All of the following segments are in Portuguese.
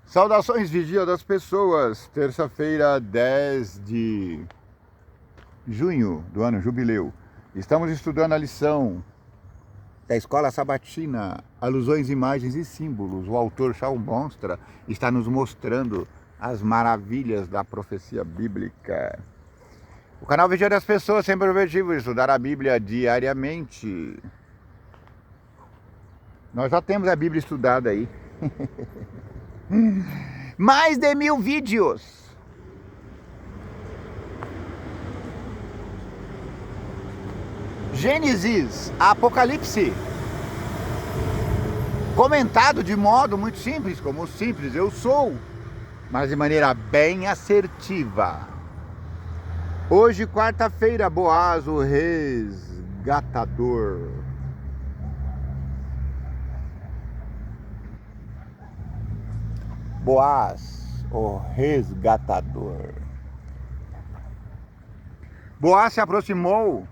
Saudações, Vigia das Pessoas, terça-feira, 10 de junho do ano jubileu. Estamos estudando a lição da Escola Sabatina, Alusões, Imagens e Símbolos. O autor Shaul Monstra está nos mostrando as maravilhas da profecia bíblica. O canal Vigia das Pessoas sempre o objetivo de estudar a Bíblia diariamente. Nós já temos a Bíblia estudada aí. Mais de 1000 vídeos. Gênesis, Apocalipse. Comentado de modo muito simples, como simples eu sou, mas de maneira bem assertiva. Hoje, quarta-feira, Boaz, o resgatador. Boaz, o resgatador. Boaz se aproximou.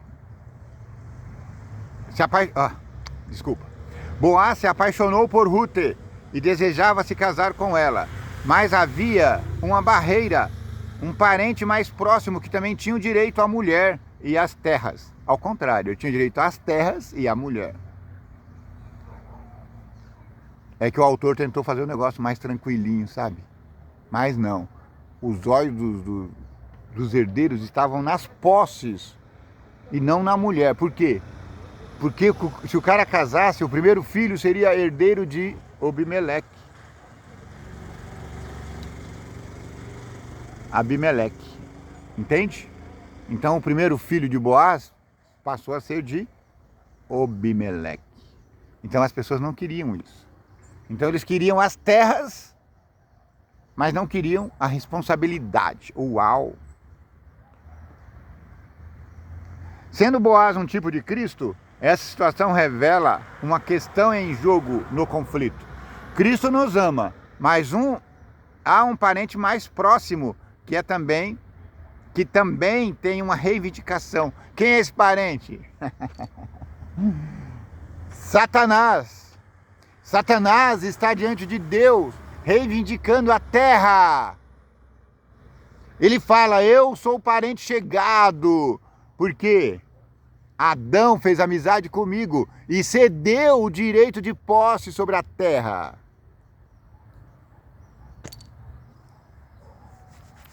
Boaz se apaixonou por Rute e desejava se casar com ela. Mas havia uma barreira, um parente mais próximo que também tinha o direito à mulher e às terras. Ao contrário, ele tinha direito às terras e à mulher. É que o autor tentou fazer o negócio mais tranquilinho, sabe? Mas não. Os olhos dos herdeiros estavam nas posses e não na mulher. Por quê? Porque se o cara casasse, o primeiro filho seria herdeiro de Abimeleque. Entende? Então o primeiro filho de Boaz passou a ser de Abimeleque. Então as pessoas não queriam isso. Então eles queriam as terras, mas não queriam a responsabilidade. Uau! Sendo Boaz um tipo de Cristo, essa situação revela uma questão em jogo no conflito. Cristo nos ama, mas há um parente mais próximo que também tem uma reivindicação. Quem é esse parente? Satanás. Satanás está diante de Deus, reivindicando a terra. Ele fala, eu sou parente chegado, porque Adão fez amizade comigo e cedeu o direito de posse sobre a terra.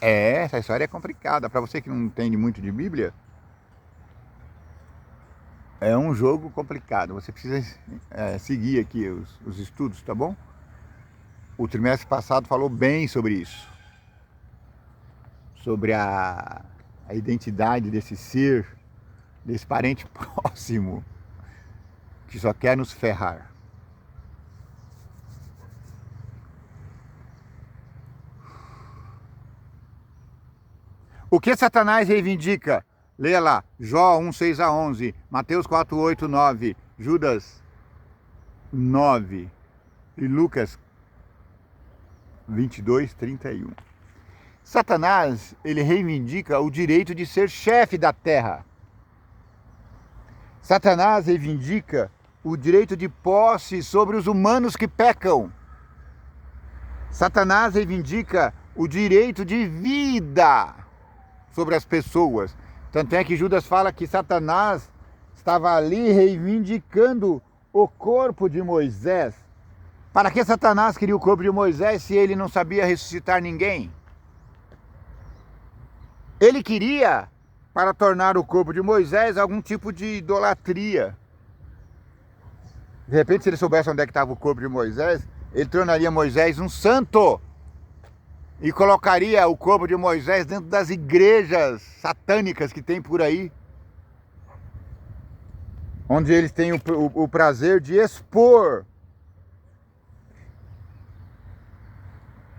Essa história é complicada. Para você que não entende muito de Bíblia, é um jogo complicado. Você precisa seguir aqui os estudos, tá bom? O trimestre passado falou bem sobre isso. Sobre a identidade desse ser, desse parente próximo, que só quer nos ferrar. O que Satanás reivindica? Leia lá, Jó 1, 6 a 11, Mateus 4, 8, 9, Judas 9 e Lucas 22, 31. Satanás, ele reivindica o direito de ser chefe da terra. Satanás reivindica o direito de posse sobre os humanos que pecam. Satanás reivindica o direito de vida sobre as pessoas. Tanto é que Judas fala que Satanás estava ali reivindicando o corpo de Moisés. Para que Satanás queria o corpo de Moisés se ele não sabia ressuscitar ninguém? Ele queria para tornar o corpo de Moisés algum tipo de idolatria. De repente, se ele soubesse onde é que estava o corpo de Moisés, ele tornaria Moisés um santo. E colocaria o corpo de Moisés dentro das igrejas satânicas que tem por aí. Onde eles têm o prazer de expor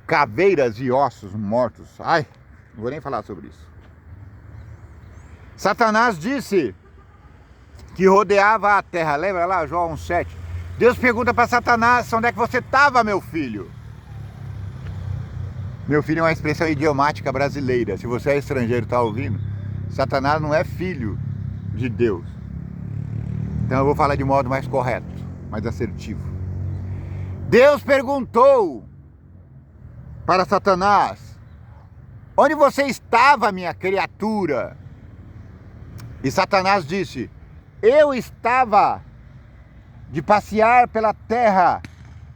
caveiras e ossos mortos. Ai, não vou nem falar sobre isso. Satanás disse que rodeava a terra. Lembra lá, Jó 1,7? Deus pergunta para Satanás, onde é que você estava, meu filho? Meu filho é uma expressão idiomática brasileira. Se você é estrangeiro e está ouvindo, Satanás não é filho de Deus. Então eu vou falar de modo mais correto, mais assertivo. Deus perguntou para Satanás: onde você estava, minha criatura? E Satanás disse: eu estava de passear pela terra,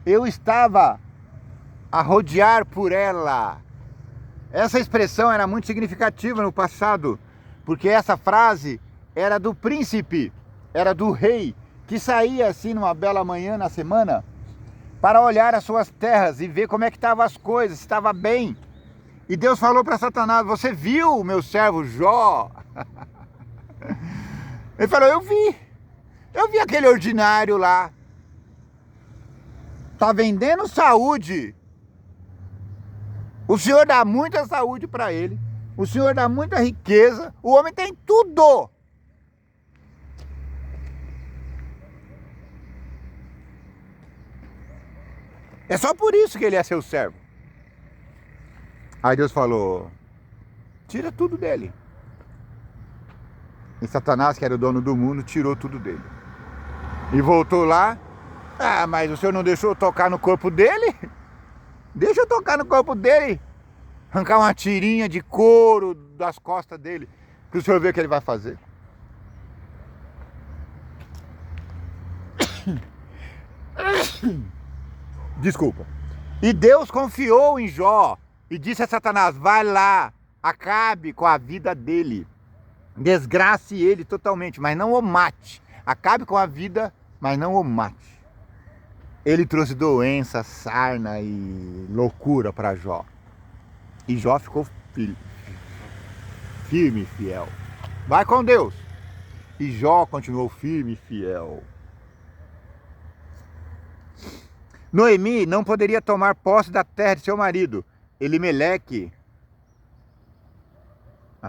eu estava a rodear por ela. Essa expressão era muito significativa no passado, porque essa frase era do príncipe, era do rei, que saía assim numa bela manhã na semana para olhar as suas terras e ver como é que estavam as coisas, se estava bem. E Deus falou para Satanás: você viu o meu servo Jó? Ele falou: eu vi aquele ordinário lá, tá vendendo saúde. O Senhor dá muita saúde para ele, o Senhor dá muita riqueza, o homem tem tudo. É só por isso que ele é seu servo. Aí Deus falou: tira tudo dele. E Satanás, que era o dono do mundo, tirou tudo dele. E voltou lá: ah, mas o Senhor não deixou eu tocar no corpo dele? Deixa eu tocar no corpo dele, arrancar uma tirinha de couro das costas dele, para o Senhor ver o que ele vai fazer. Desculpa. E Deus confiou em Jó e disse a Satanás: vai lá, acabe com a vida dele, desgrace ele totalmente, mas não o mate. Acabe com a vida, mas não o mate. Ele trouxe doença, sarna e loucura para Jó. E Jó ficou firme e fiel. Vai com Deus. E Jó continuou firme e fiel. Noemi não poderia tomar posse da terra de seu marido, Elimeleque.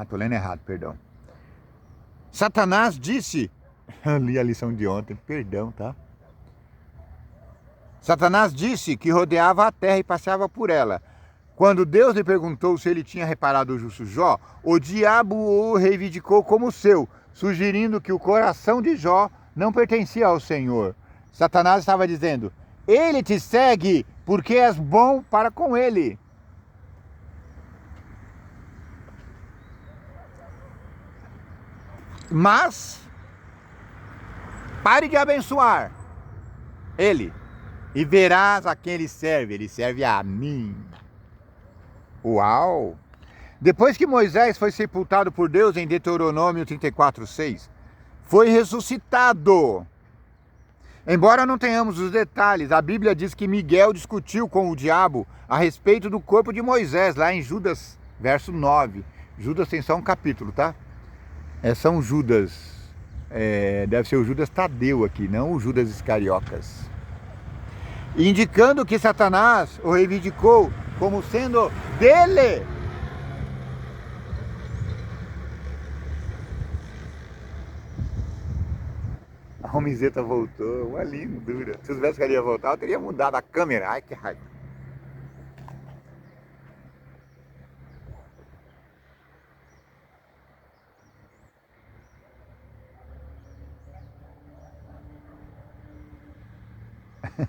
Tô lendo errado, perdão. Satanás disse, eu li a lição de ontem, perdão, tá? Satanás disse que rodeava a terra e passeava por ela. Quando Deus lhe perguntou se ele tinha reparado o justo Jó, o diabo o reivindicou como seu, sugerindo que o coração de Jó não pertencia ao Senhor. Satanás estava dizendo: ele te segue porque és bom para com ele. Mas pare de abençoar ele e verás a quem ele serve a mim. Uau! Depois que Moisés foi sepultado por Deus em Deuteronômio 34:6, foi ressuscitado. Embora não tenhamos os detalhes, a Bíblia diz que Miguel discutiu com o diabo a respeito do corpo de Moisés, lá em Judas, verso 9. Judas tem só um capítulo, tá? É São Judas, deve ser o Judas Tadeu aqui, não o Judas Iscariocas. Indicando que Satanás o reivindicou como sendo dele. A Romizeta voltou, uma lindura. Se eu soubesse que ela ia voltar, eu teria mudado a câmera. Ai, que raiva.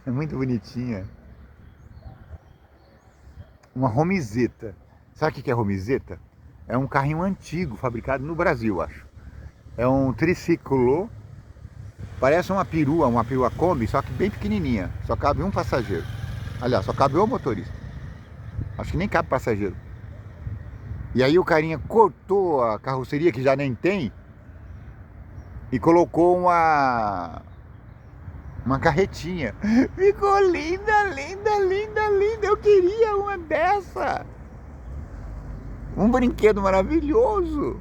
Muito bonitinha. Uma Romizeta. Sabe o que é Romizeta? É um carrinho antigo, fabricado no Brasil, acho. É um triciclo. Parece uma perua Kombi, só que bem pequenininha. Só cabe um passageiro. Aliás, só cabe um motorista. Acho que nem cabe passageiro. E aí o carinha cortou a carroceria, que já nem tem, e colocou uma carretinha. Ficou linda, linda, linda, linda. Eu queria uma dessa. Um brinquedo maravilhoso.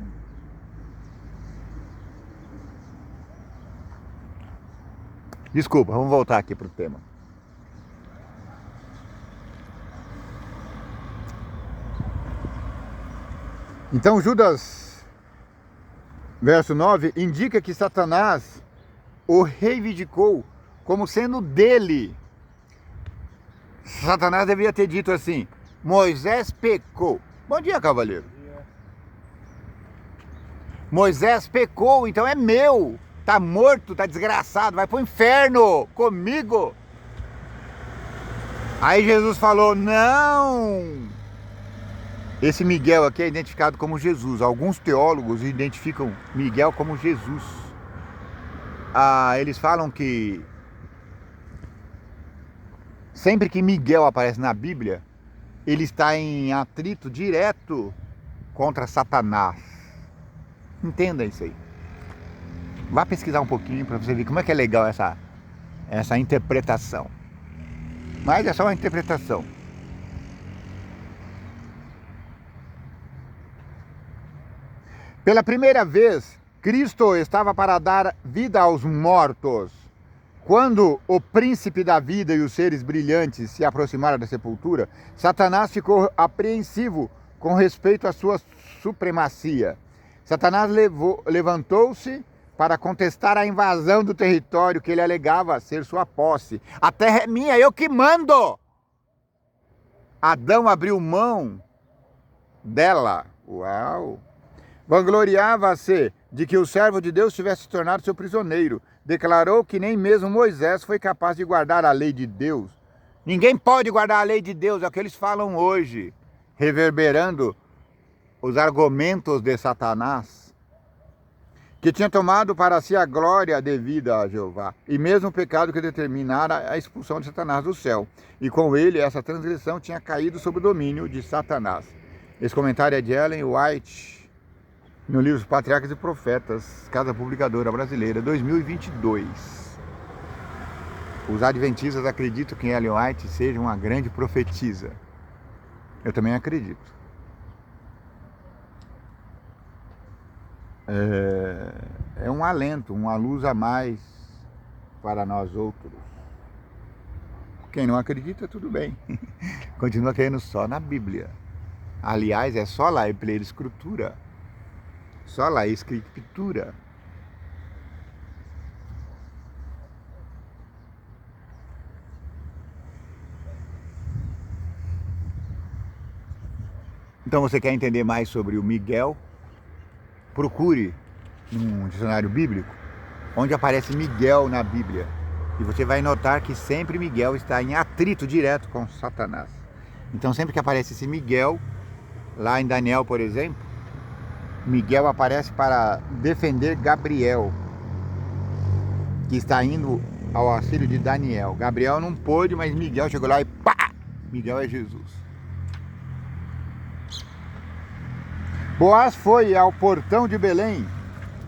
Desculpa, vamos voltar aqui para o tema. Então Judas, verso 9, indica que Satanás o reivindicou como sendo dele. Satanás deveria ter dito assim: Moisés pecou. Bom dia, cavaleiro. Bom dia. Moisés pecou, então é meu. Tá morto, tá desgraçado, vai pro inferno comigo. Aí Jesus falou, não! Esse Miguel aqui é identificado como Jesus. Alguns teólogos identificam Miguel como Jesus. Eles falam que sempre que Miguel aparece na Bíblia, ele está em atrito direto contra Satanás. Entenda isso aí. Vá pesquisar um pouquinho para você ver como é que é legal essa interpretação. Mas é só uma interpretação. Pela primeira vez, Cristo estava para dar vida aos mortos. Quando o príncipe da vida e os seres brilhantes se aproximaram da sepultura, Satanás ficou apreensivo com respeito à sua supremacia. Satanás levantou-se para contestar a invasão do território que ele alegava ser sua posse. A terra é minha, eu que mando! Adão abriu mão dela. Uau! Vangloriava-se de que o servo de Deus tivesse se tornado seu prisioneiro. Declarou que nem mesmo Moisés foi capaz de guardar a lei de Deus. Ninguém pode guardar a lei de Deus, é o que eles falam hoje, reverberando os argumentos de Satanás, que tinha tomado para si a glória devida a Jeová, e mesmo o pecado que determinara a expulsão de Satanás do céu. E com ele, essa transgressão tinha caído sob o domínio de Satanás. Esse comentário é de Ellen White, no livro Patriarcas e Profetas, Casa Publicadora Brasileira, 2022. Os adventistas acreditam que Ellen White seja uma grande profetisa. Eu também acredito. É um alento, uma luz a mais para nós outros. Quem não acredita, tudo bem. Continua crendo só na Bíblia. Aliás, é só lá, é pela Escritura. Só lá, Escritura. Então você quer entender mais sobre o Miguel? Procure num dicionário bíblico onde aparece Miguel na Bíblia. E você vai notar que sempre Miguel está em atrito direto com Satanás. Então sempre que aparece esse Miguel, lá em Daniel, por exemplo, Miguel aparece para defender Gabriel, que está indo ao auxílio de Daniel. Gabriel não pôde, mas Miguel chegou lá e pá! Miguel é Jesus. Boaz foi ao portão de Belém,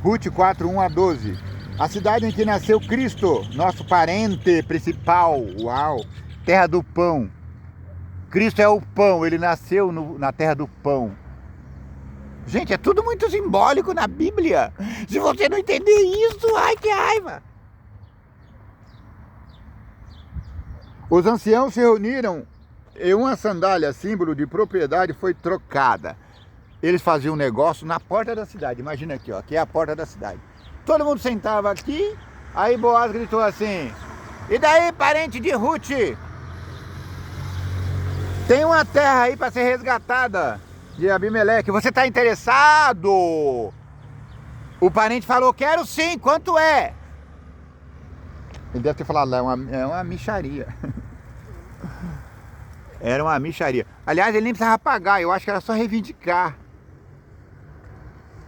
Ruth 4, 1 a 12, a cidade em que nasceu Cristo, nosso parente principal. Uau! Terra do pão. Cristo é o pão, ele nasceu na terra do pão. Gente, é tudo muito simbólico na Bíblia. Se você não entender isso, ai que raiva! Os anciãos se reuniram e uma sandália, símbolo de propriedade, foi trocada. Eles faziam um negócio na porta da cidade. Imagina aqui, ó, aqui é a porta da cidade. Todo mundo sentava aqui, aí Boaz gritou assim: e daí, parente de Ruth? Tem uma terra aí para ser resgatada de Abimeleque, você está interessado? O parente falou, quero sim, quanto é? Ele deve ter falado, é uma mixaria. Era uma mixaria. Aliás, ele nem precisava pagar, eu acho que era só reivindicar.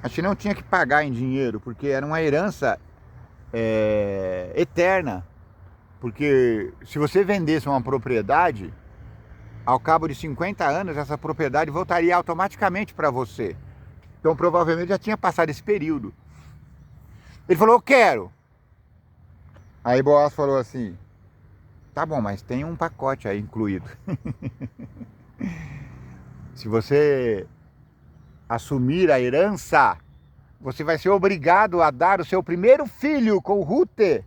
Acho que não tinha que pagar em dinheiro, porque era uma herança eterna. Porque se você vendesse uma propriedade, ao cabo de 50 anos, essa propriedade voltaria automaticamente para você. Então, provavelmente, já tinha passado esse período. Ele falou, eu quero. Aí Boaz falou assim, tá bom, mas tem um pacote aí incluído. Se você assumir a herança, você vai ser obrigado a dar o seu primeiro filho com Ruth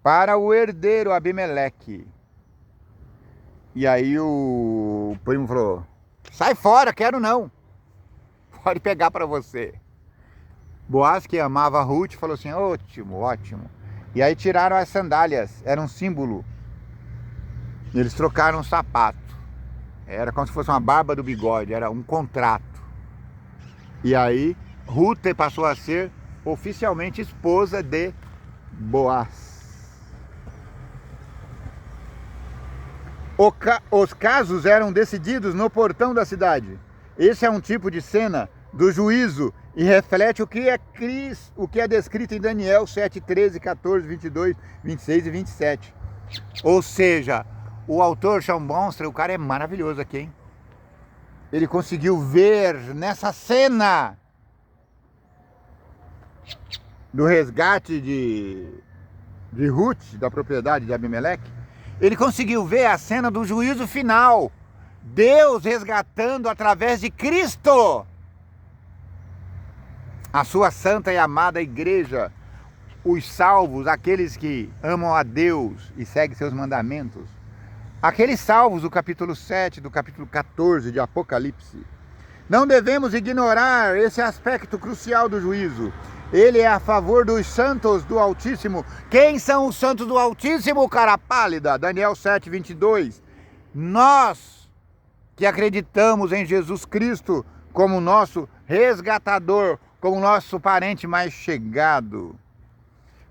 para o herdeiro Abimeleque. E aí o primo falou, sai fora, quero não. Pode pegar para você. Boaz, que amava Ruth, falou assim, ótimo, ótimo. E aí tiraram as sandálias, era um símbolo. Eles trocaram o sapato. Era como se fosse uma barba do bigode, era um contrato. E aí Ruth passou a ser oficialmente esposa de Boaz. Os casos eram decididos no portão da cidade. Esse é um tipo de cena do juízo e reflete o que é descrito em Daniel 7, 13, 14, 22, 26 e 27. Ou seja, o autor Sean Monster, o cara é maravilhoso aqui, hein? Ele conseguiu ver nessa cena do resgate de Ruth, da propriedade de Abimeleque, ele conseguiu ver a cena do juízo final. Deus resgatando através de Cristo a sua santa e amada igreja, os salvos, aqueles que amam a Deus e seguem seus mandamentos. Aqueles salvos do capítulo 7, do capítulo 14 de Apocalipse. Não devemos ignorar esse aspecto crucial do juízo. Ele é a favor dos santos do Altíssimo. Quem são os santos do Altíssimo, cara pálida? Daniel 7, 22. Nós que acreditamos em Jesus Cristo como nosso resgatador, como nosso parente mais chegado.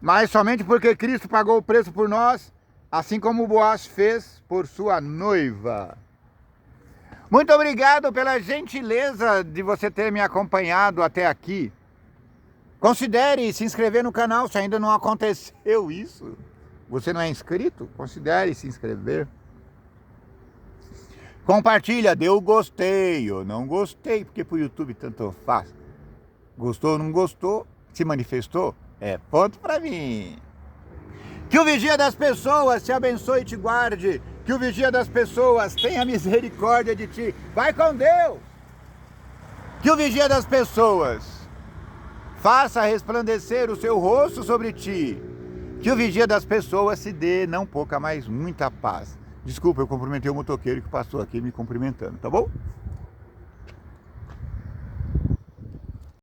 Mas somente porque Cristo pagou o preço por nós, assim como Boaz fez por sua noiva. Muito obrigado pela gentileza de você ter me acompanhado até aqui. Considere se inscrever no canal se ainda não aconteceu isso. Você não é inscrito? Considere se inscrever. Compartilha, dê o gostei ou não gostei, porque pro YouTube tanto faz. Gostou ou não gostou, se manifestou, é ponto pra mim. Que o vigia das pessoas te abençoe e te guarde. Que o vigia das pessoas tenha misericórdia de ti. Vai com Deus. Que o vigia das pessoas faça resplandecer o seu rosto sobre ti. Que o vigia das pessoas se dê não pouca, mas muita paz. Desculpa, eu cumprimentei o motoqueiro que passou aqui me cumprimentando, tá bom?